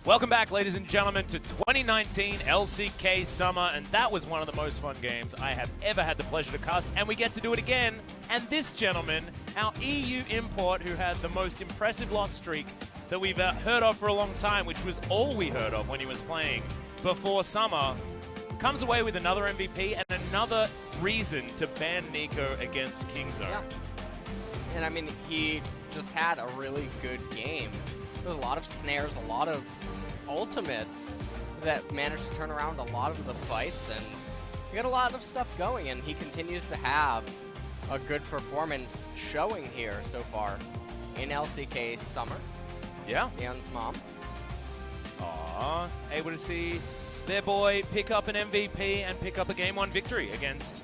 Welcome back, ladies and gentlemen, to 2019 LCK Summer, and that was one of the most fun games I have ever had the pleasure to cast, and we get to do it again. And this gentleman, our EU import, who had the most impressive loss streak that we've heard of for a long time, which was all we heard of when he was playing before Summer, comes away with another MVP and another reason to ban Nico against Kingzone. Yeah. And I mean, he just had a really good game. There was a lot of snares, a lot of ultimates that managed to turn around a lot of the fights, and he got a lot of stuff going, and he continues to have a good performance showing here so far in LCK Summer. Yeah. Naehyun's mom. Aww. Able to see their boy pick up an MVP and pick up a Game 1 victory against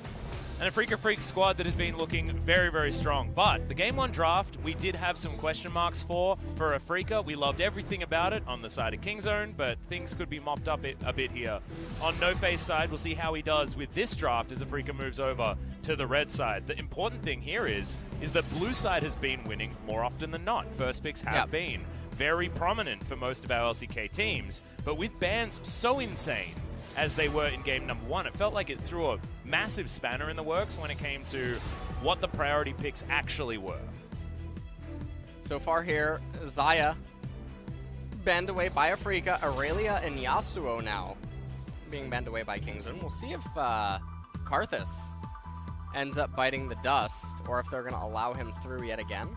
an Afreeca Freecs squad that has been looking very, very strong. But the Game 1 draft, we did have some question marks for Afreeca. We loved everything about it on the side of Kingzone, but things could be mopped up a bit here. On No Face side, we'll see how he does with this draft as Afreeca moves over to the red side. The important thing here is that blue side has been winning more often than not. First picks have been very prominent for most of our LCK teams, but with bans so insane as they were in game number 1, it felt like it threw a massive spanner in the works when it came to what the priority picks actually were. So far here, Xayah banned away by Afreeca, Aurelia and Yasuo now being banned away by Kingzone. We'll see if Karthus ends up biting the dust, or if they're going to allow him through yet again.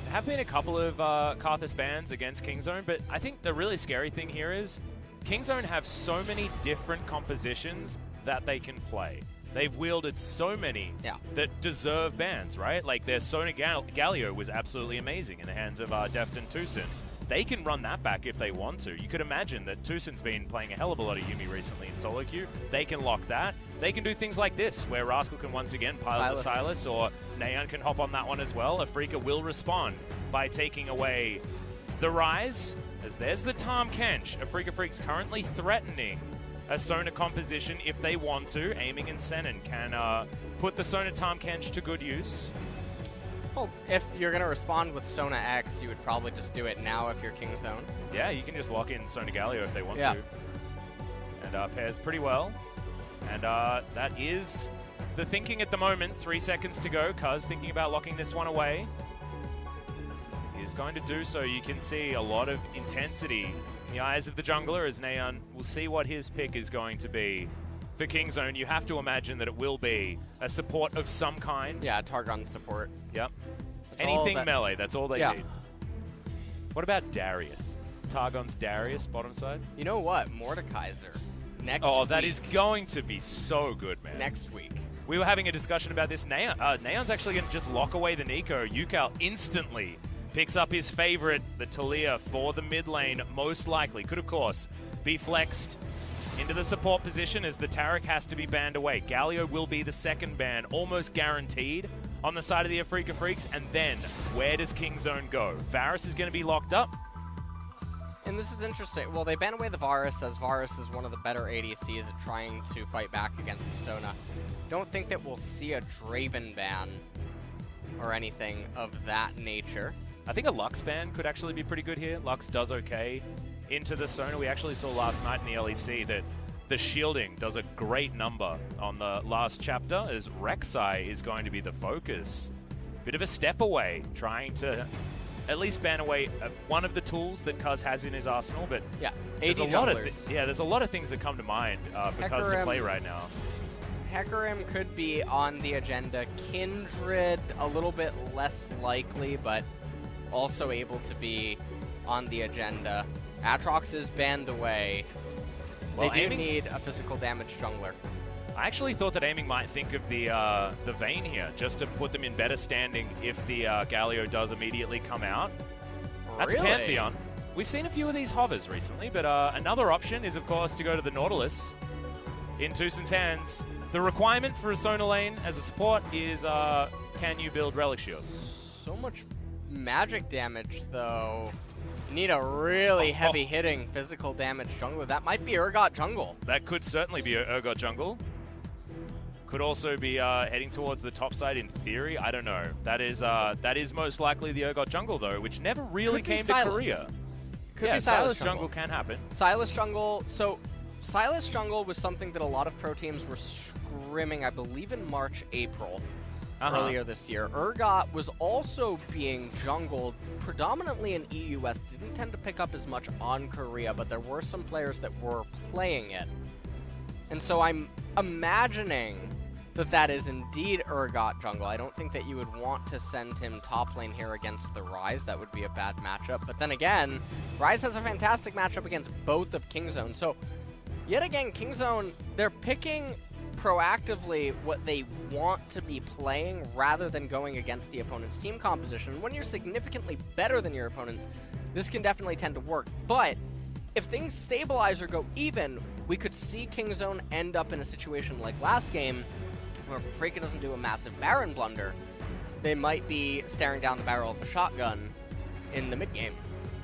There have been a couple of Karthus bans against Kingzone, but I think the really scary thing here is Kingzone have so many different compositions that they can play. They've wielded so many that deserve bans, right? Like their Sona Galio was absolutely amazing in the hands of Deft and TusiN. They can run that back if they want to. You could imagine that TusiN's been playing a hell of a lot of Yuumi recently in solo queue. They can lock that. They can do things like this, where Rascal can once again pilot the Silas, or Naehyun can hop on that one as well. Afreeca will respond by taking away the Rise, as there's the Tahm Kench. Afreeca Freecs currently threatening a Sona composition if they want to. Aiming and Senan can put the Sona Tahm Kench to good use. Well, if you're going to respond with Sona X, you would probably just do it now if you're Kingzone. Yeah, you can just lock in Sona Galio if they want to. And pairs pretty well. And that is the thinking at the moment. 3 seconds to go. Cuzz thinking about locking this one away. He is going to do so. You can see a lot of intensity in the eyes of the jungler as Naehyun will see what his pick is going to be. For Kingzone, you have to imagine that it will be a support of some kind. Yeah, Targon support. Yep. Anything melee, that's all they need. What about Darius? Targon's Darius, bottom side? You know what? Mordekaiser. Next week. That is going to be so good, man. Next week. We were having a discussion about this. Naehyun's actually going to just lock away the Nico. Ucal instantly picks up his favorite, the Talia, for the mid lane, most likely. Could, of course, be flexed into the support position as the Taric has to be banned away. Galio will be the second ban, almost guaranteed on the side of the Afreeca Freecs. And then, where does Kingzone go? Varus is going to be locked up. And this is interesting. Well, they ban away the Varus, as Varus is one of the better ADCs at trying to fight back against the Sona. Don't think that we'll see a Draven ban or anything of that nature. I think a Lux ban could actually be pretty good here. Lux does okay into the Sona. We actually saw last night in the LEC that the shielding does a great number on the last chapter, as Rek'Sai is going to be the focus. Bit of a step away, trying to at least ban away one of the tools that Cuzz has in his arsenal. But there's a lot of things that come to mind for Cuzz to play right now. Hecarim could be on the agenda. Kindred, a little bit less likely, but also able to be on the agenda. Aatrox is banned away. Well, they do need a physical damage jungler. I actually thought that Aiming might think of the Vayne here, just to put them in better standing if the Galio does immediately come out. That's Pantheon. We've seen a few of these hovers recently, but another option is, of course, to go to the Nautilus in TusiN's hands. The requirement for a Sona lane as a support is, can you build Relic Shield? So much magic damage, though. You need a really heavy-hitting physical damage jungler. That might be Urgot jungle. That could certainly be Urgot jungle. Could also be heading towards the top side in theory. I don't know. That is most likely the Urgot jungle, though, which never really came to Korea. Could be Silas jungle can happen. Silas jungle. So Silas jungle was something that a lot of pro teams were scrimming, I believe, in March, April. Earlier this year. Urgot was also being jungled predominantly in EUS. Didn't tend to pick up as much on Korea, but there were some players that were playing it. And so I'm imagining that that is indeed Urgot jungle. I don't think that you would want to send him top lane here against the Ryze. That would be a bad matchup. But then again, Ryze has a fantastic matchup against both of Kingzone. So yet again, Kingzone, they're picking proactively what they want to be playing rather than going against the opponent's team composition. When you're significantly better than your opponents, this can definitely tend to work. But if things stabilize or go even, we could see Kingzone end up in a situation like last game where if Afreeca doesn't do a massive Baron blunder, they might be staring down the barrel of the shotgun in the mid game.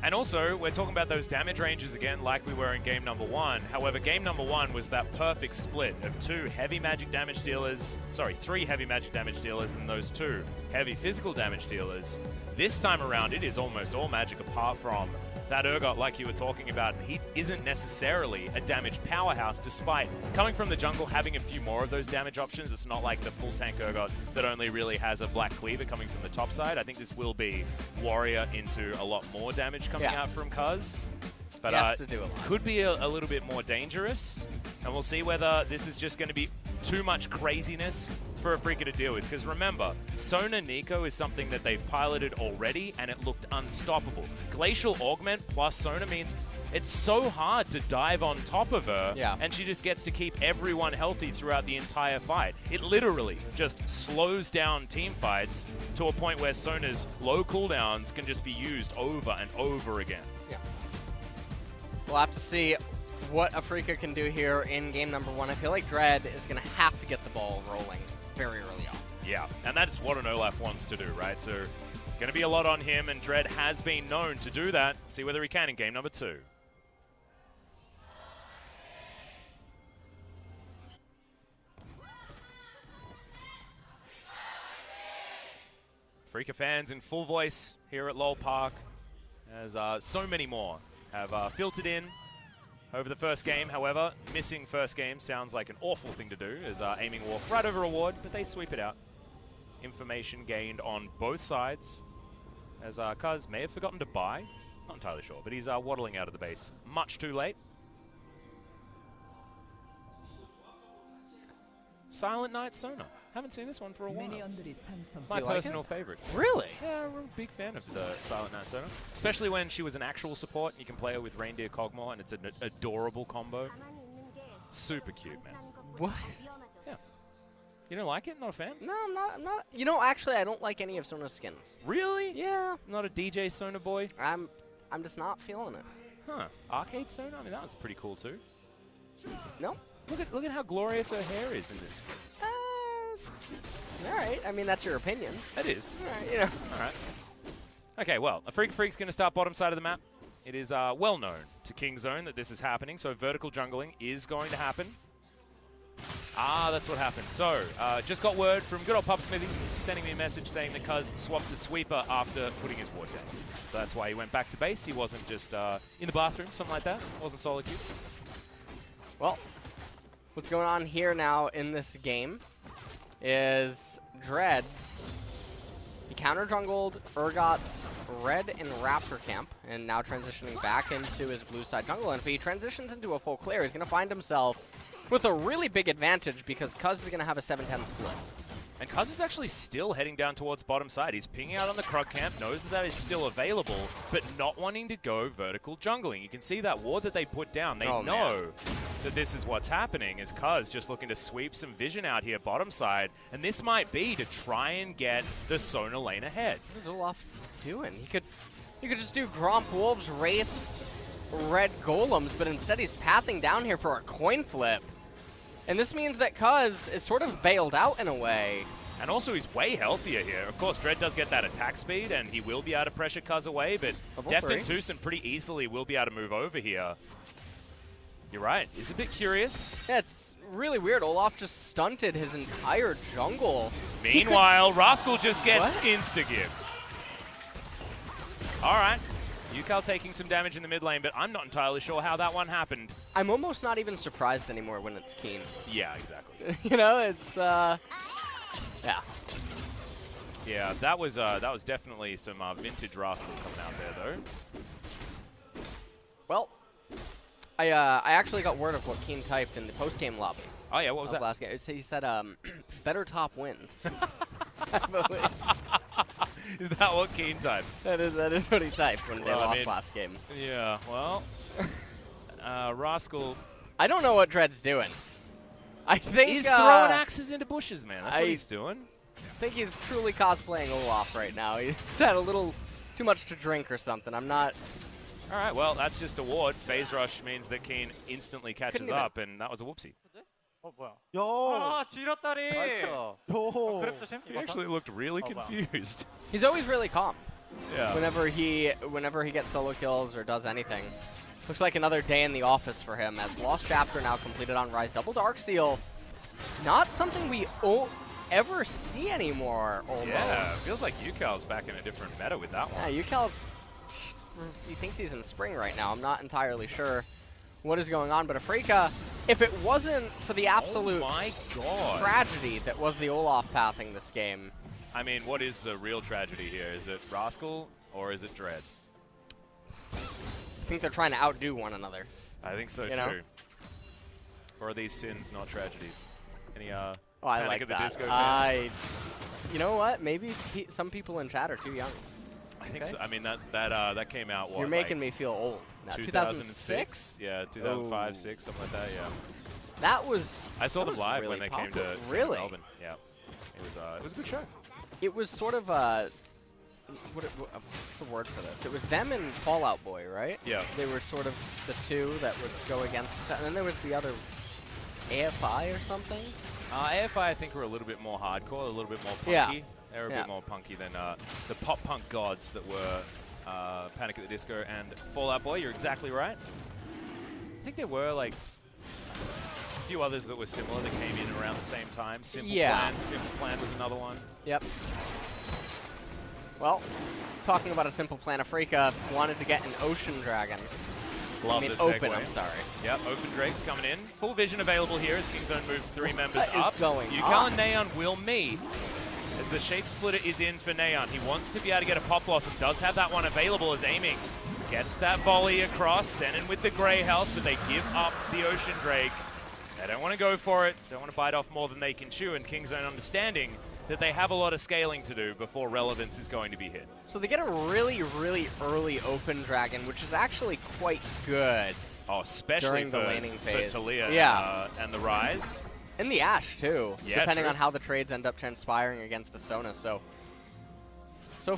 And also, we're talking about those damage ranges again like we were in game number 1. However, game number 1 was that perfect split of 3 heavy magic damage dealers and those 2 heavy physical damage dealers. This time around, it is almost all magic apart from that Urgot like you were talking about. He isn't necessarily a damage powerhouse despite coming from the jungle, having a few more of those damage options. It's not like the full tank Urgot that only really has a black cleaver coming from the top side. I think this will be warrior into a lot more damage coming out from Cuzz. But could be a little bit more dangerous. And we'll see whether this is just going to be too much craziness for Afreeca to deal with. Because remember, Sona Nico is something that they've piloted already, and it looked unstoppable. Glacial Augment plus Sona means it's so hard to dive on top of her, and she just gets to keep everyone healthy throughout the entire fight. It literally just slows down team fights to a point where Sona's low cooldowns can just be used over and over again. Yeah. We'll have to see what Afreeca can do here in game number 1. I feel like Dread is going to have to get the ball rolling very early on. Yeah, and that's what an Olaf wants to do, right? So going to be a lot on him, and Dread has been known to do that. See whether he can in game number 2. Afreeca fans in full voice here at Lowell Park, as so many more have filtered in over the first game. However, missing first game sounds like an awful thing to do, as aiming walk right over a ward, but they sweep it out. Information gained on both sides, as Cuzz may have forgotten to buy. Not entirely sure, but he's waddling out of the base much too late. Silent Night Sona. Haven't seen this one for a while. My personal favorite. Really? Yeah, I'm a big fan of the Silent Night Sona. Especially when she was an actual support. You can play her with Reindeer Cogmore, and it's an adorable combo. Super cute, man. What? Yeah. You don't like it? Not a fan? No, I'm not. You know, actually, I don't like any of Sona's skins. Really? Yeah. Not a DJ Sona boy? I'm just not feeling it. Huh. Arcade Sona? I mean, that was pretty cool, too. No. Look at how glorious her hair is in this skin. All right. I mean, that's your opinion. It is. All right, you know. All right. Okay, well, Afreeca Freecs going to start bottom side of the map. It is well known to Kingzone that this is happening, so vertical jungling is going to happen. Ah, that's what happened. So, just got word from good old Pup Smithy sending me a message saying that Cuzz swapped to sweeper after putting his ward down. So that's why he went back to base. He wasn't just in the bathroom, something like that. Wasn't solo queue. Well, what's going on here now in this game is Dread. He counter-jungled Urgot's red and Raptor camp, and now transitioning back into his blue side jungle. And if he transitions into a full clear, he's going to find himself with a really big advantage because Cuzz is going to have a 7-10 split. And Cuzz is actually still heading down towards bottom side. He's pinging out on the Krug camp, knows that is still available, but not wanting to go vertical jungling. You can see that ward that they put down. They know that this is what's happening, as Cuzz just looking to sweep some vision out here bottom side. And this might be to try and get the Sona lane ahead. What is Olaf doing? He could just do Gromp Wolves, Wraiths, Red Golems, but instead he's pathing down here for a coin flip. And this means that Cuzz is sort of bailed out in a way. And also he's way healthier here. Of course, Dread does get that attack speed, and he will be able to pressure Cuzz away, but Deft and TusiN pretty easily will be able to move over here. You're right. He's a bit curious. Yeah, it's really weird. Olaf just stunted his entire jungle. Meanwhile, Rascal just gets insta-gift. All right. Ucal taking some damage in the mid lane, but I'm not entirely sure how that one happened. I'm almost not even surprised anymore when it's Kiin. Yeah, exactly. You know, it's yeah. Yeah, that was definitely some vintage Rascal coming out there, though. Well, I actually got word of what Kiin typed in the post-game lobby. Oh yeah, what was that? Last game. He said, better top wins. I believe. Is that what Kiin typed? That is what he typed when they lost last game. Yeah, well, Rascal. I don't know what Dread's doing. I think he's throwing axes into bushes, man. That's what he's doing. I think he's truly cosplaying Olaf right now. He's had a little too much to drink or something. I'm not. All right, well, that's just a ward. Phase rush means that Kiin instantly catches up, and that was a whoopsie. 요. He actually looked really confused. He's always really calm. Yeah. Whenever he gets solo kills or does anything. Looks like another day in the office for him as Lost Chapter now completed on Rise. Double Dark Seal. Not something we ever see anymore, almost. Yeah, feels like Ucal's back in a different meta with that one. Yeah, Ucal's, he thinks he's in spring right now. I'm not entirely sure what is going on, but Afreeca, if it wasn't for the absolute tragedy that was the Olaf pathing this game. I mean, what is the real tragedy here? Is it Rascal or is it Dread? I think they're trying to outdo one another. I think so, too. Or are these sins, not tragedies? Any, Oh, I like that. Disco fans? You know what? Maybe some people in chat are too young. I think so. I mean, that came out, what, You're making me feel old. Now, 2006? Yeah, 2005, 6, something like that, yeah. That was I saw them live really when they came to Melbourne. Yeah. It was a good show. It was sort of what's the word for this? It was them and Fallout Boy, right? Yeah. They were sort of the two that would go against each other. And then there was the other AFI or something. AFI, I think, were a little bit more hardcore, a little bit more punky. Yeah. They were a bit more punky than the pop punk gods that were Panic at the Disco and Fallout Boy. You're exactly right. I think there were like a few others that were similar that came in around the same time. Simple Plan was another one. Yep. Well, talking about a Simple Plan, Afreeca wanted to get an Ocean Dragon. Love the segue. Open, I'm sorry. Yep, Open Drake coming in. Full vision available here as Kingzone moves 3 members up. Ucal and Naehyun will meet as the Shape Splitter is in for Naehyun. He wants to be able to get a Pop Blossom. Does have that one available as aiming. Gets that volley across. Senan with the Grey health, but they give up the Ocean Drake. They don't want to go for it. Don't want to bite off more than they can chew. And Kingzone understanding that they have a lot of scaling to do before relevance is going to be hit. So they get a really, really early Open Dragon, which is actually quite good. Oh, especially during the laning phase. For Talia and the Rise. And the Ashe, too, depending true. on how the trades end up transpiring against the Sona. So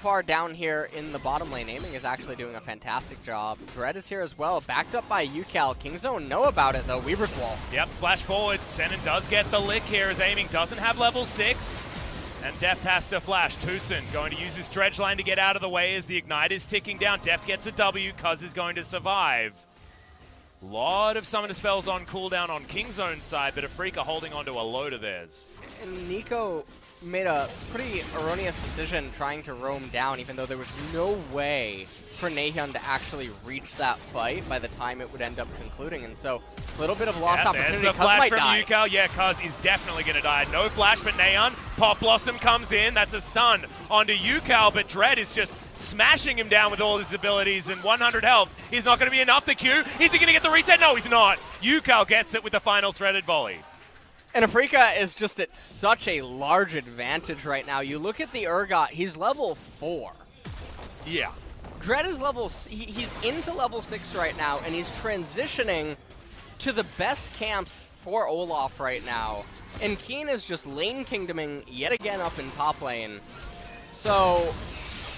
far down here in the bottom lane, aiming is actually doing a fantastic job. Dread is here as well, backed up by Ucal. Kingzone know about it, though. Weaver's Wall. Yep, flash forward. Senan does get the lick here as aiming doesn't have level 6. And Deft has to flash. TusiN going to use his dredge line to get out of the way as the Ignite is ticking down. Deft gets a W. Cuzz is going to survive. Lot of summoner spells on cooldown on Kingzone's side, but Afreeca holding onto a load of theirs. And Nico made a pretty erroneous decision trying to roam down, even though there was no way for Naehyun to actually reach that fight by the time it would end up concluding. And so, a little bit of lost opportunity. There's the flash from Ucal. Yeah, Cuzz is definitely going to die. No flash, but Naehyun. Pop Blossom comes in. That's a stun onto Ucal, but Dread is just smashing him down with all his abilities, and 100 health is not going to be enough. The Q, is he going to get the reset? No, he's not. Ucal gets it with the final threaded volley. And Afreeca is just at such a large advantage right now. You look at the Urgot, he's level 4. Yeah. Dread is he's into level 6 right now, and he's transitioning to the best camps for Olaf right now. And Kiin is just lane kingdoming yet again up in top lane. So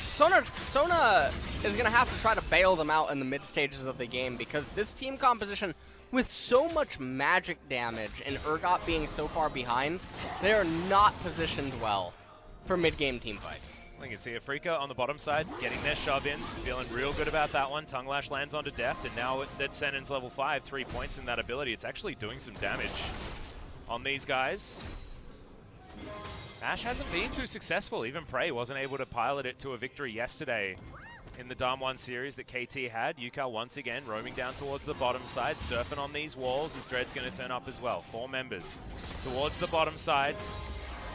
Sona is going to have to try to bail them out in the mid stages of the game, because this team composition, with so much magic damage and Urgot being so far behind, they are not positioned well for mid-game team fights. You can see Afreeca on the bottom side, getting their shove in, feeling real good about that one. Tongue Lash lands onto Deft, and now that Senan's level 5, 3 points in that ability, it's actually doing some damage on these guys. Ashe hasn't been too successful. Even Prey wasn't able to pilot it to a victory yesterday in the Dam 1 series that KT had. Ucal once again roaming down towards the bottom side, surfing on these walls as Dread's going to turn up as well. 4 members towards the bottom side.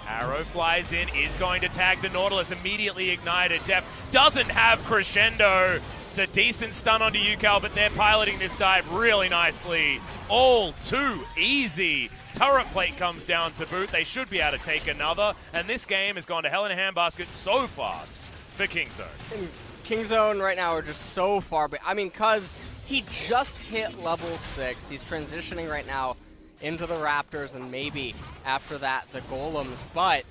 Arrow flies in, is going to tag the Nautilus, immediately ignited. Deft doesn't have Crescendo. It's a decent stun onto Ucal, but they're piloting this dive really nicely. All too easy. Turret plate comes down to boot. They should be able to take another, and this game has gone to hell in a handbasket so fast for KingZone. And KingZone right now are just so far back. I mean, Cuzz, he just hit level 6. He's transitioning right now into the Raptors, and maybe after that the Golems, but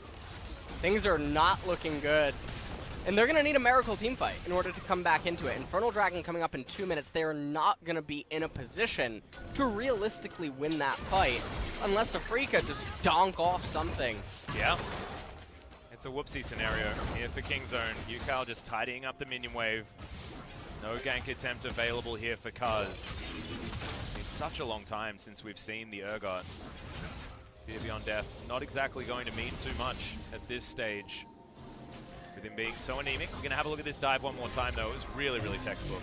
things are not looking good. And they're going to need a miracle team fight in order to come back into it. Infernal Dragon coming up in 2 minutes. They are not going to be in a position to realistically win that fight unless Afreeca just donk off something. Yeah. It's a whoopsie scenario here for KingZone. Ucal just tidying up the minion wave. No gank attempt available here for Cuzz. It's such a long time since we've seen the Urgot. Fear Beyond Death not exactly going to mean too much at this stage. With him being so anemic. We're going to have a look at this dive one more time, though. It was really, really textbook.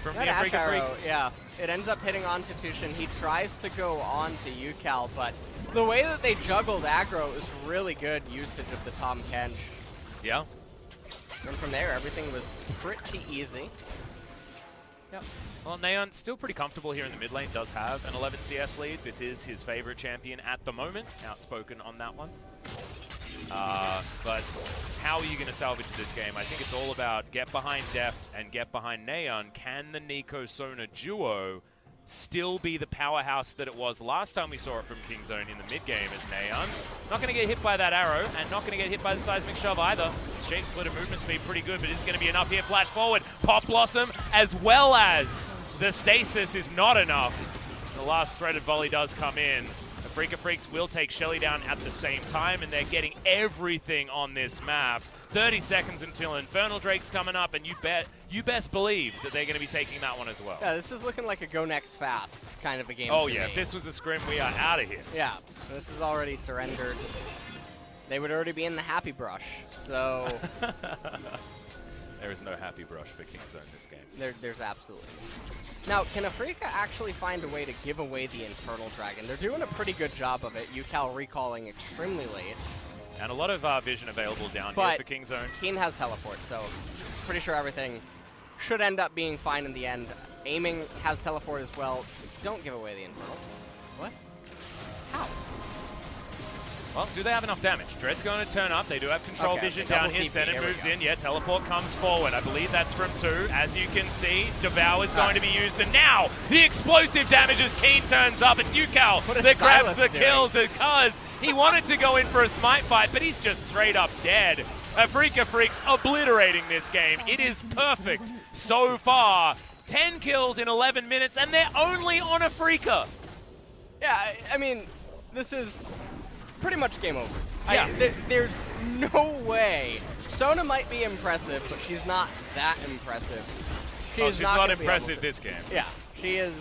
From the Afreeca Freecs. Yeah, it ends up hitting onto TusiN. He tries to go on to Ucal, but the way that they juggled aggro is really good usage of the Tom Kench. Yeah. And from there, everything was pretty easy. Yeah. Well, Naehyun still pretty comfortable here in the mid lane. Does have an 11 CS lead. This is his favorite champion at the moment. Outspoken on that one. But how are you going to salvage this game? I think it's all about get behind Deft and get behind Naehyun. Can the Nico Sona duo still be the powerhouse that it was last time we saw it from KingZone in the mid game as Naehyun? Not going to get hit by that arrow and not going to get hit by the seismic shove either. Shape split and movement speed pretty good, but is going to be enough here. Flash forward, Pop Blossom, as well as the stasis is not enough. The last threaded volley does come in. Afreeca Freecs will take Shelly down at the same time, and they're getting everything on this map. 30 seconds until Infernal Drake's coming up, and you best believe that they're going to be taking that one as well. Yeah, this is looking like a go next fast kind of a game. Oh yeah, if this was a scrim, we are out of here. Yeah, this is already surrendered. They would already be in the happy brush, so... There is no happy brush for KingZone this game. There's absolutely. Now, can Afreeca actually find a way to give away the Infernal Dragon? They're doing a pretty good job of it. Ucal recalling extremely late. And a lot of vision available down here for KingZone. Kiin has teleport, so pretty sure everything should end up being fine in the end. Aiming has teleport as well. Don't give away the Infernal. What? How? Well, do they have enough damage? Dread's going to turn up. They do have control vision down here. Senan moves in. Yeah, teleport comes forward. I believe that's from 2. As you can see, Devour is going to be used. And now, the explosive damage as Kiin turns up. It's Ucal that grabs the kills because he wanted to go in for a smite fight, but he's just straight up dead. Afreeca Freecs obliterating this game. It is perfect so far. 10 kills in 11 minutes, and they're only on Afreeca. Yeah, I mean, this is pretty much game over. Yeah. There's no way. Sona might be impressive, but she's not that impressive. She's not impressive this game. Yeah, she is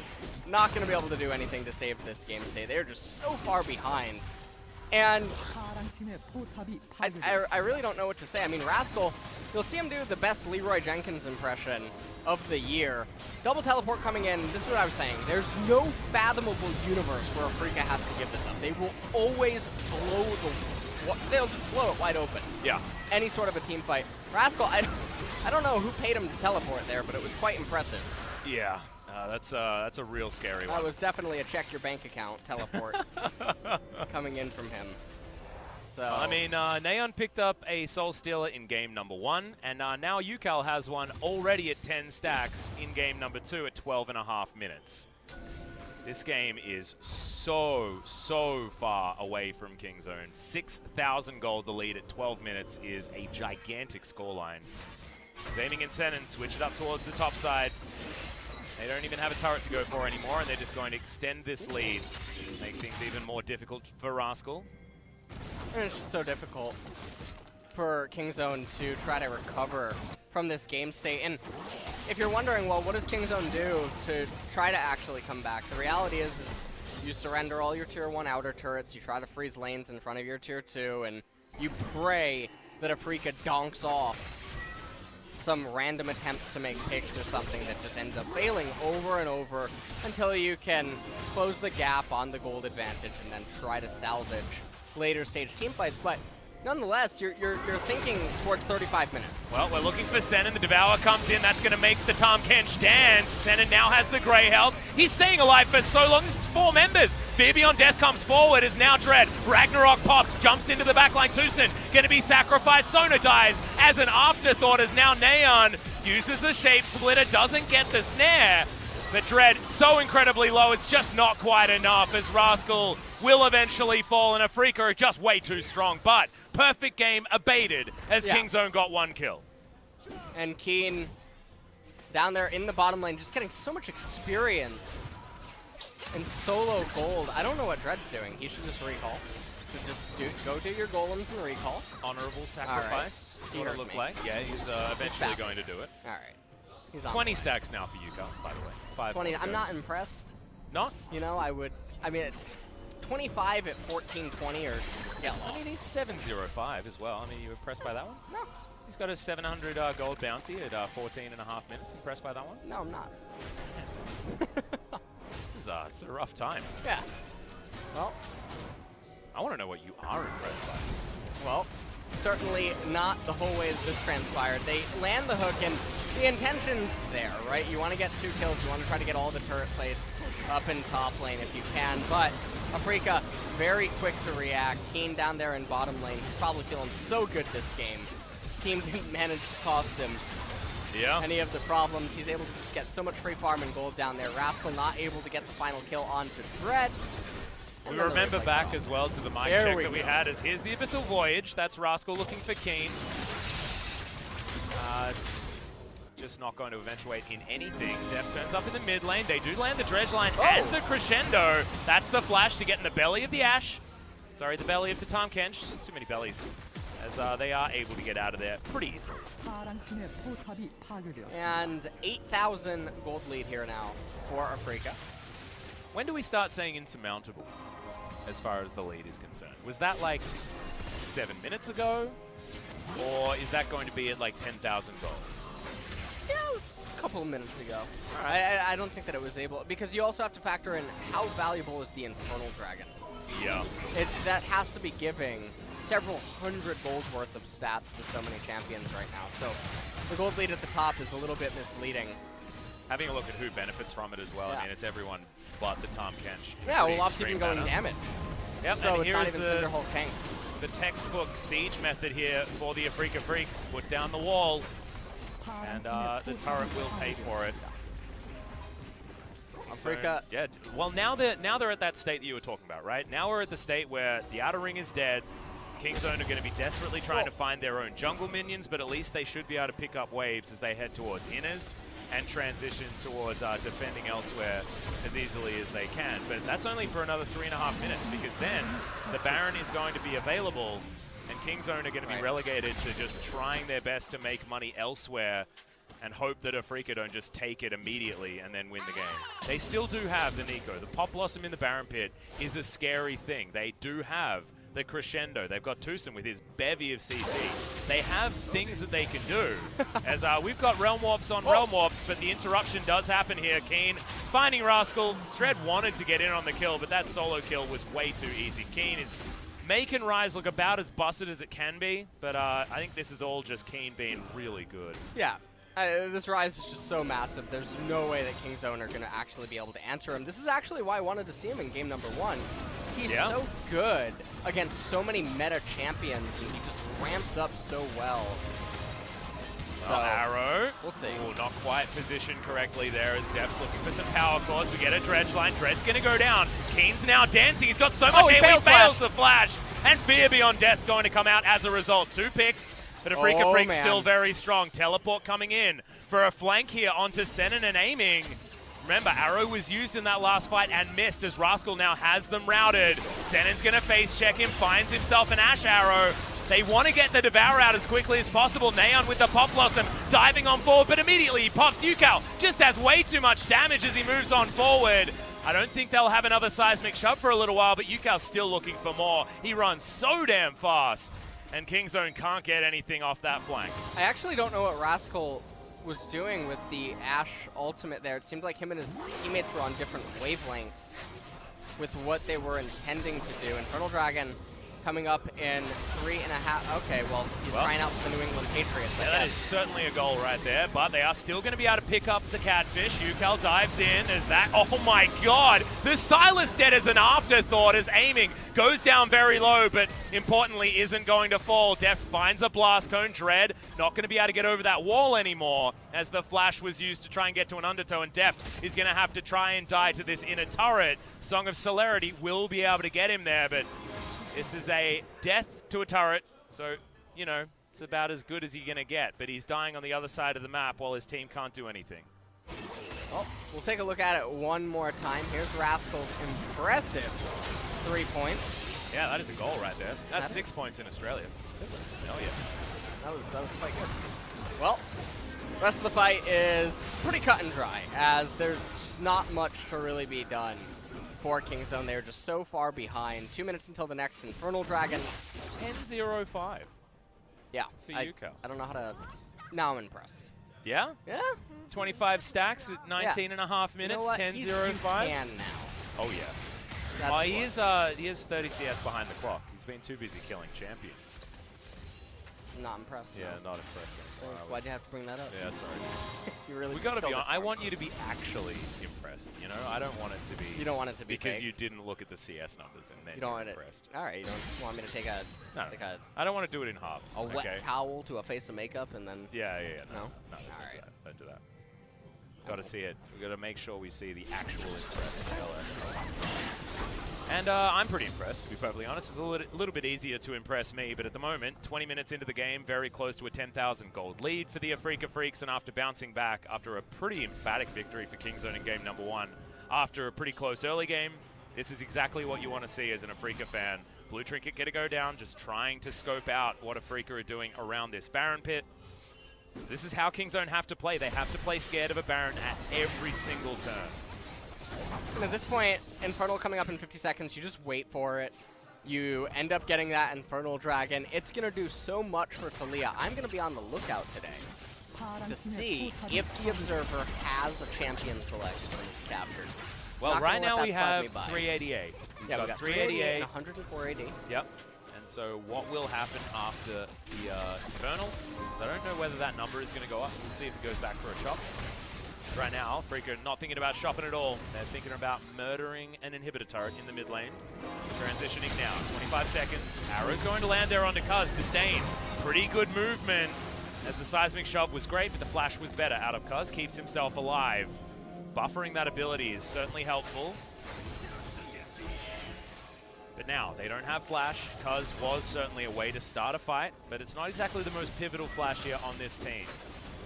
not going to be able to do anything to save this game today. They're just so far behind. And I really don't know what to say. I mean, Rascal, you'll see him do the best Leroy Jenkins impression of the year. Double teleport coming in. This is what I was saying. There's no fathomable universe where Afreeca has to give this up. They will always blow they'll just blow it wide open. Yeah. Any sort of a team fight. Rascal, I don't know who paid him to teleport there, but it was quite impressive. Yeah. That's a real scary one. That was definitely a check your bank account teleport coming in from him. So I mean, Naehyun picked up a Soul Stealer in game number 1, and now Ucal has one already at 10 stacks in game number 2 at 12.5 minutes. This game is so far away from KingZone. 6,000 gold, the lead at 12 minutes is a gigantic scoreline. He's aiming in Senan, switch it up towards the top side. They don't even have a turret to go for anymore, and they're just going to extend this lead. Make things even more difficult for Rascal. And it's just so difficult for KingZone to try to recover from this game state. And if you're wondering, well, what does KingZone do to try to actually come back? The reality is you surrender all your tier 1 outer turrets, you try to freeze lanes in front of your tier 2, and you pray that Afreeca donks off some random attempts to make picks or something that just ends up failing over and over until you can close the gap on the gold advantage and then try to salvage later stage team fights. But nonetheless, you're thinking towards 35 minutes. Well, we're looking for Senan. The Devour comes in. That's going to make the Tahm Kench dance. Senan now has the grey health. He's staying alive for so long. This is 4 members. Fear Beyond Death comes forward as now Dread. Ragnarok pops, jumps into the backline. TusiN going to be sacrificed. Sona dies as an afterthought as now Naehyun uses the shape splitter, doesn't get the snare. But Dread so incredibly low, it's just not quite enough as Rascal will eventually fall and Afreeca are just way too strong. But perfect game abated as Kingzone got 1 kill. And Kiin down there in the bottom lane just getting so much experience in solo gold. I don't know what Dread's doing. He should just recall. So just go do your golems and recall. Honorable sacrifice. Right. He what it looked like. Yeah, he's eventually going to do it. All right. He's on 20 stacks now for Ucal, by the way. 5 20. I'm not impressed. Not? You know, I mean, it's 25 at 14-20 or yeah. I mean, he's 705 as well. I mean, you impressed by that one? No. He's got a 700 gold bounty at 14.5 minutes. Impressed by that one? No, I'm not. It's a rough time. Yeah. Well, I want to know what you are impressed by. Well, certainly not the whole way that this transpired. They land the hook, and the intention's there, right? You want to get 2 kills. You want to try to get all the turret plates up in top lane if you can. But Afreeca, very quick to react. Kiin down there in bottom lane. He's probably feeling so good this game. His team didn't manage to cost him any of the problems. He's able to just get so much free farm and gold down there. Rascal not able to get the final kill onto Dread. We remember back as well to the mic check that we had as here's the Abyssal Voyage. That's Rascal looking for Kiin. It's just not going to eventuate in anything. Deft turns up in the mid lane. They do land the dredge line and the crescendo. That's the flash to get in the belly of the Ashe. Sorry, the belly of the Tahm Kench. Too many bellies. As they are able to get out of there pretty easily. And 8,000 gold lead here now for Afreeca. When do we start saying insurmountable as far as the lead is concerned? Was that like 7 minutes ago? Or is that going to be at like 10,000 gold? Yeah, a couple of minutes ago. I don't think that it was able, because you also have to factor in how valuable is the Infernal Dragon. Yeah. That has to be giving several hundred gold worth of stats to so many champions right now. So the gold lead at the top is a little bit misleading. Having a look at who benefits from it as well. I mean, it's everyone but the Tahm Kench. Yeah, well, lots of even going damage. Yep, so and it's not even Cinderhulk tank. The textbook siege method here for the Afreeca Freecs. Put down the wall, and the turret will pay for it. Afreeca. So, yeah, well, now they're at that state that you were talking about, right? Now we're at the state where the outer ring is dead. Kingzone are going to be desperately trying to find their own jungle minions, but at least they should be able to pick up waves as they head towards inners and transition towards defending elsewhere as easily as they can. But that's only for another 3.5 minutes, because then the Baron is going to be available and Kingzone are going to be relegated to just trying their best to make money elsewhere and hope that Afreeca don't just take it immediately and then win the game. They still do have the Nico. The Pop Blossom in the Baron Pit is a scary thing. They do have the crescendo. They've got TusiN with his bevy of CC. They have things that they can do. As we've got Realm Warps on Realm Warps, but the interruption does happen here. Kiin finding Rascal. Dread wanted to get in on the kill, but that solo kill was way too easy. Kiin is making Rise look about as busted as it can be, but I think this is all just Kiin being really good. Yeah. This Rise is just so massive. There's no way that Kingzone are going to actually be able to answer him. This is actually why I wanted to see him in game number 1. He's so good against so many meta champions, and he just ramps up so well. So, Arrow. We'll see. Ooh, not quite positioned correctly there as Deft's looking for some power chords. We get a dredge line. Dread's going to go down. Kiin's now dancing. He's got so much he fails the flash. And Fear Beyond Death going to come out as a result. 2 picks. But Afreeca Freecs still very strong. Teleport coming in for a flank here onto Senan and aiming. Remember, Arrow was used in that last fight and missed as Rascal now has them routed. Senan's going to face check him, finds himself an Ashe Arrow. They want to get the Devour out as quickly as possible. Naehyun with the Pop Blossom diving on forward, but immediately he pops. Ucal just has way too much damage as he moves on forward. I don't think they'll have another seismic shove for a little while, but Ucal's still looking for more. He runs so damn fast. And Kingzone can't get anything off that flank. I actually don't know what Rascal was doing with the Ashe ultimate there. It seemed like him and his teammates were on different wavelengths with what they were intending to do. Infernal Dragon coming up in 3.5. Okay, well, he's trying out for the New England Patriots. Yeah, that is certainly a goal right there, but they are still going to be able to pick up the catfish. Ucal dives in as that. Oh my god! The Silas dead as an afterthought as aiming goes down very low, but importantly isn't going to fall. Deft finds a blast cone. Dread not going to be able to get over that wall anymore as the flash was used to try and get to an undertow, and Deft is going to have to try and die to this inner turret. Song of Celerity will be able to get him there, but this is a death to a turret, so, you know, it's about as good as you're going to get. But he's dying on the other side of the map while his team can't do anything. Well, we'll take a look at it one more time. Here's Rascal's impressive 3 points. Yeah, that is a goal right there. That's 6 points in Australia. Hell yeah. That was quite good. Well, the rest of the fight is pretty cut and dry, as there's just not much to really be done for Kingzone. They're just so far behind. 2 minutes until the next Infernal Dragon. 10-0-5. Yeah. For Ucal. I don't know how to... Now I'm impressed. Yeah? Yeah? 25 stacks at 19 and a half minutes, 10-0-5. He can now. Oh, yeah. That's he is 30 CS behind the clock. He's been too busy killing champions. Not impressed. Yeah, not impressed anymore. Why'd you have to bring that up? Yeah, sorry. You really we gotta be honest. I want you to be actually impressed. You know, I don't want it to be. You don't want it to be because fake. you didn't look at the CS numbers and then you don't you're want impressed. All right, you don't want me to take a No, I don't want to do it in halves. a wet towel to a face of makeup and then. Yeah. No. No, All right. Don't do that. Got to see it. We got to make sure we see the actual impressed ALS. And I'm pretty impressed, to be perfectly honest. It's a little bit easier to impress me, but at the moment, 20 minutes into the game, very close to a 10,000 gold lead for the Afreeca Freecs, and after bouncing back after a pretty emphatic victory for Kingzone in game number 1, after a pretty close early game, this is exactly what you want to see as an Afreeca fan. Blue Trinket get to go down, just trying to scope out what Afreeca are doing around this Baron pit. This is how Kingzone have to play. They have to play scared of a Baron at every single turn. And at this point, Infernal coming up in 50 seconds, you just wait for it. You end up getting that Infernal Dragon. It's going to do so much for Talia. I'm going to be on the lookout today to see if the Observer has a champion selection when it's captured. Well, right now we have 388. Yeah, we got 388 and 104 AD. Yep. And so what will happen after the Infernal? I don't know whether that number is going to go up. We'll see if it goes back for a shop. Right now, Afreeca not thinking about shopping at all. They're thinking about murdering an inhibitor turret in the mid lane. Transitioning now, 25 seconds. Arrow's going to land there onto Cuzz. Disdain, pretty good movement. As the seismic shove was great, but the flash was better out of Cuzz. Keeps himself alive. Buffering that ability is certainly helpful. But now, they don't have flash. Cuzz was certainly a way to start a fight, but it's not exactly the most pivotal flash here on this team.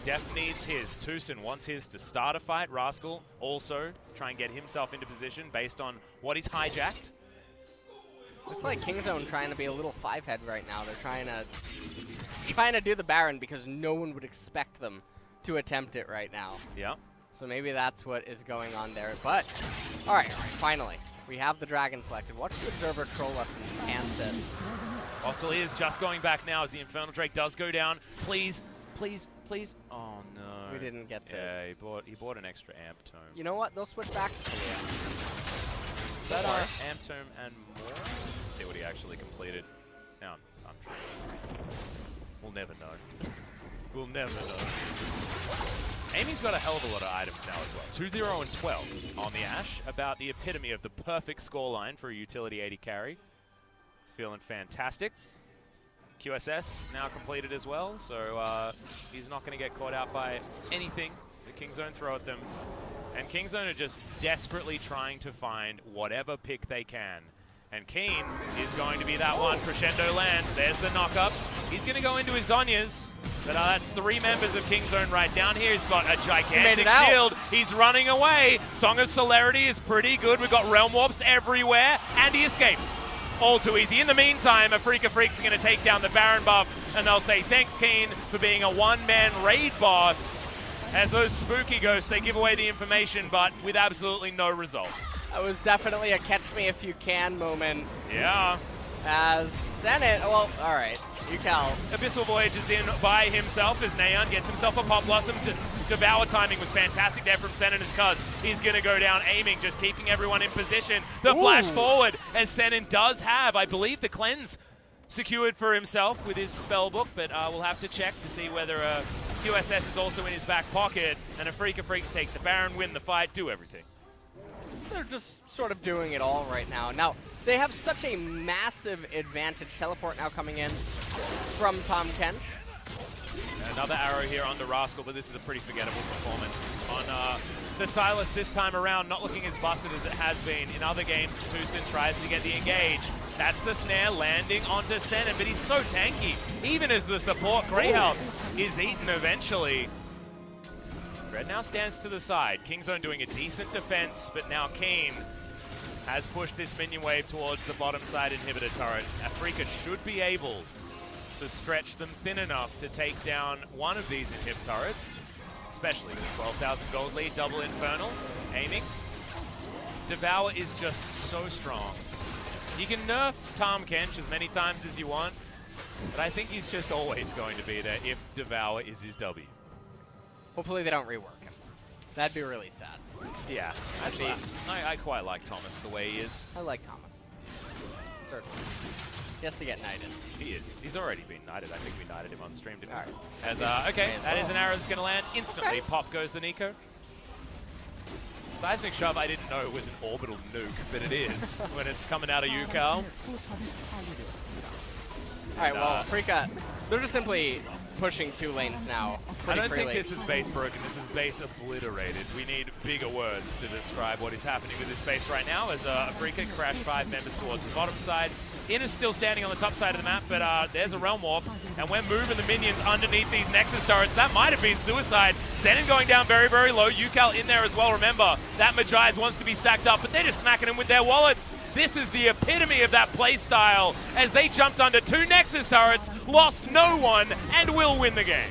Deft needs his. TusiN wants his to start a fight. Rascal also try and get himself into position based on what he's hijacked. Looks like Kingzone trying to be a little 5-head right now. They're trying to do the Baron because no one would expect them to attempt it right now. Yeah. So maybe that's what is going on there. But, all right, finally. We have the Dragon selected. Watch the Observer troll us in handset. Oxley is just going back now as the Infernal Drake does go down. Please, please, please. Oh, no. We didn't get to... Yeah, he bought an extra amp tome. You know what? They'll switch back to Talia. Is that our amp tome and more? Let's see what he actually completed. Now, I'm trying. We'll never know. We'll never know. Amy's got a hell of a lot of items now as well. 2-0 and 12 on the Ashe. About the epitome of the perfect scoreline for a utility 80 carry. He's feeling fantastic. QSS now completed as well, so he's not going to get caught out by anything the Kingzone throw at them. And Kingzone are just desperately trying to find whatever pick they can. And Kiin is going to be that one. Crescendo lands. There's the knock-up. He's going to go into his Zhonya's. But that's 3 members of Kingzone right down here. He's got a gigantic shield. He's running away. Song of Celerity is pretty good. We've got Realm Warps everywhere. And he escapes. All too easy. In the meantime, Afreeca Freecs are going to take down the Baron buff. And they'll say, thanks, Kiin, for being a one-man raid boss. As those spooky ghosts, they give away the information, but with absolutely no result. That was definitely a catch me if you can moment. Yeah. As Senan, well, alright. Ucal. Abyssal Voyage is in by himself as Naehyun gets himself a Pop Blossom. Devour timing was fantastic there from Senan as Cuzz. He's going to go down aiming, just keeping everyone in position. The flash forward as Senan does have, I believe, the cleanse secured for himself with his spellbook, but we'll have to check to see whether QSS is also in his back pocket. And Afreeca Freecs take the Baron, win the fight, do everything. They're just sort of doing it all right now. Now, they have such a massive advantage. Teleport now coming in from Tahm Kench. Another arrow here on the Rascal, but this is a pretty forgettable performance. On the Sylas this time around, not looking as busted as it has been. In other games, TusiN tries to get the engage. That's the snare landing onto Senan, but he's so tanky. Even as the support Greyhound is eaten eventually. Red now stands to the side. Kingzone doing a decent defense, but now Kiin has pushed this minion wave towards the bottom side inhibitor turret. Afreeca should be able to stretch them thin enough to take down one of these inhib turrets, especially with a 12,000 gold lead, double Infernal, aiming. Devour is just so strong. You can nerf Tahm Kench as many times as you want, but I think he's just always going to be there if Devour is his W. Hopefully they don't rework him. That'd be really sad. Yeah, actually, I quite like Thomas the way he is. I like Thomas. Certainly. He has to get knighted. He is. He's already been knighted. I think we knighted him on stream, didn't we? Right. As, okay, that is an arrow that's going to land instantly. Okay. Pop goes the Nico. Seismic Shove, I didn't know it was an orbital nuke, but it is when it's coming out of Ucal. Alright, well, Afreeca, they're just simply pushing 2 lanes now. I don't think this is base broken, this is base obliterated. We need bigger words to describe what is happening with this base right now as Afreeca crash 5 members towards the bottom side. In is still standing on the top side of the map, but there's a Realm Warp, and we're moving the minions underneath these Nexus turrets. That might have been suicide. Senan going down very, very low. Ucal in there as well, remember. That Magi's wants to be stacked up, but they're just smacking him with their wallets. This is the epitome of that playstyle as they jumped under 2 Nexus turrets, lost no one, and will win the game.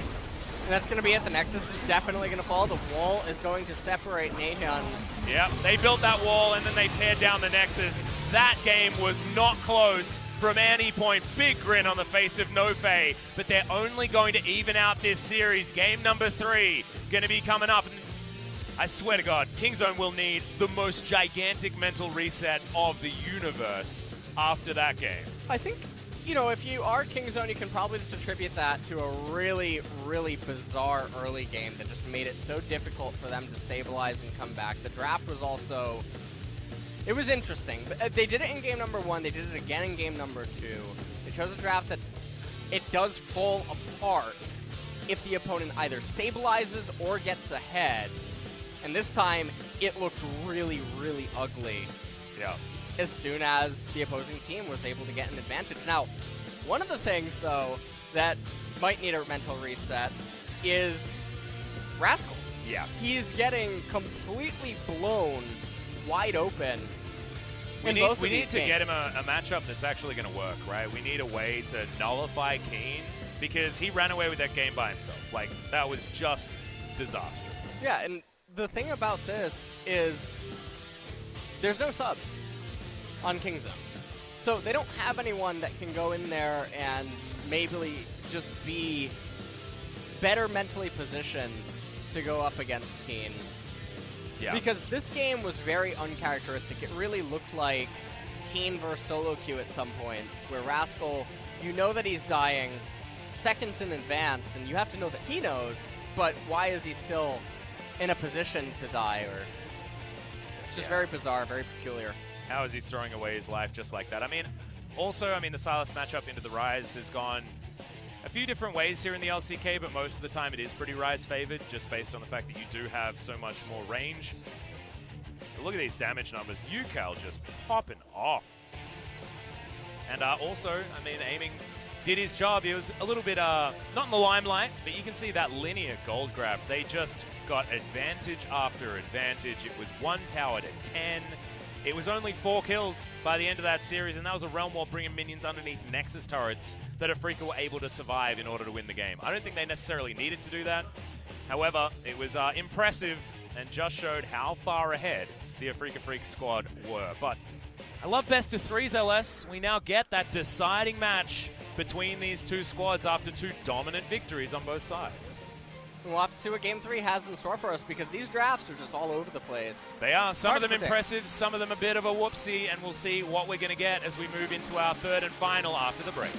And that's going to be it. The Nexus is definitely going to fall. The wall is going to separate Naehyun. Yep, they built that wall and then they teared down the Nexus. That game was not close from any point. Big grin on the face of Nofei, but they're only going to even out this series. Game number 3 going to be coming up. I swear to God, Kingzone will need the most gigantic mental reset of the universe after that game. I think, you know, if you are Kingzone, you can probably just attribute that to a really, really bizarre early game that just made it so difficult for them to stabilize and come back. The draft was also, it was interesting. But they did it in game number 1, they did it again in game number 2. They chose a draft that it does fall apart if the opponent either stabilizes or gets ahead. And this time, it looked really, really ugly. Yeah. As soon as the opposing team was able to get an advantage. Now, one of the things, though, that might need a mental reset is Rascal. Yeah. He's getting completely blown wide open. We need to get him a matchup that's actually going to work, right? We need a way to nullify Kiin because he ran away with that game by himself. Like, that was just disastrous. Yeah, and the thing about this is there's no subs on Kingzone. So they don't have anyone that can go in there and maybe just be better mentally positioned to go up against Kiin. Yeah. Because this game was very uncharacteristic. It really looked like Kiin versus solo queue at some points, where Rascal, you know that he's dying seconds in advance, and you have to know that he knows, but why is he still in a position to die? Or it's just very bizarre, very peculiar. How is he throwing away his life just like that? I mean, also, the Sylas matchup into the Rise has gone a few different ways here in the LCK, but most of the time it is pretty Rise favored, just based on the fact that you do have so much more range. But look at these damage numbers. Ucal just popping off. And also, aiming did his job. He was a little bit, not in the limelight, but you can see that linear gold graph. They just got advantage after advantage. It was 1 tower to 10. It was only 4 kills by the end of that series, and that was a Realm Warp bringing minions underneath Nexus turrets that Afreeca were able to survive in order to win the game. I don't think they necessarily needed to do that. However, it was impressive and just showed how far ahead the Afreeca Freecs squad were. But I love best of threes, LS. We now get that deciding match between these two squads after two dominant victories on both sides. We'll have to see what Game 3 has in store for us because these drafts are just all over the place. They are. Some of them predict. impressive, some of them a bit of a whoopsie, and we'll see what we're going to get as we move into our third and final after the break.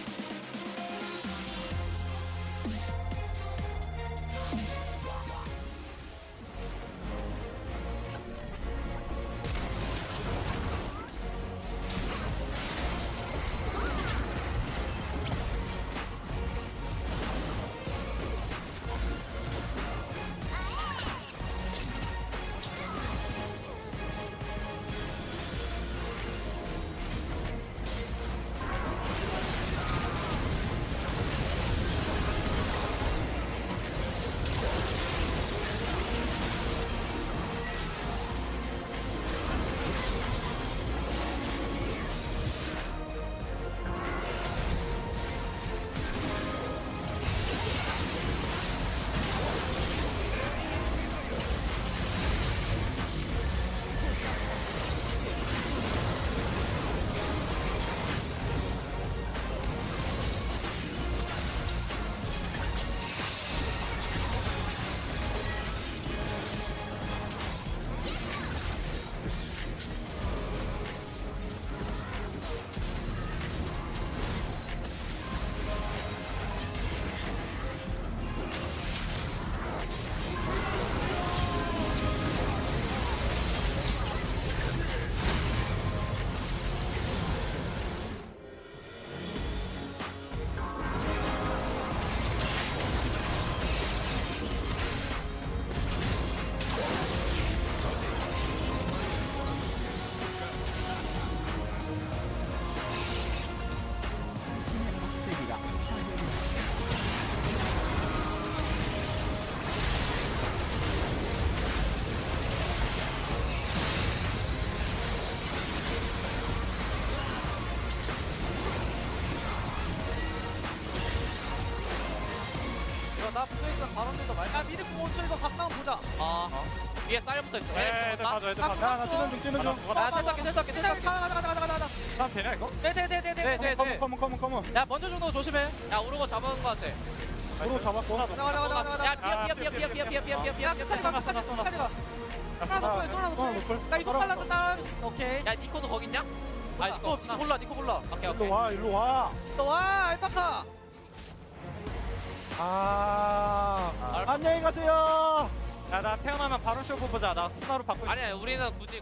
나 붙어있어. 바론들도 많이. 야 미드 공원초 이거 각나온 보자. 위에 쌀 붙어있어. 애들 가져, 애들 가져. 야, 나 뛰는 중, 뛰는 중. 야 괜찮게. 가자. 사람 되냐, 이거? 네. 컴온. 야 먼저 정도 조심해. 야 오르고 잡아온 거 같아. 도로 잡았고. 나가. 야 피어. 끝까지 가. 쏘나 높을. 나 이거 빨랐다. 오케이. 야 니코도 거기 있냐? 아 니코 몰라. 오케이. 일로 와. 또 와 알파카. 안녕히 가세요. 야, 나 태어나면 바로 쇼부 보자. 나 스나로 바꾸자. 아니야 우리는 굳이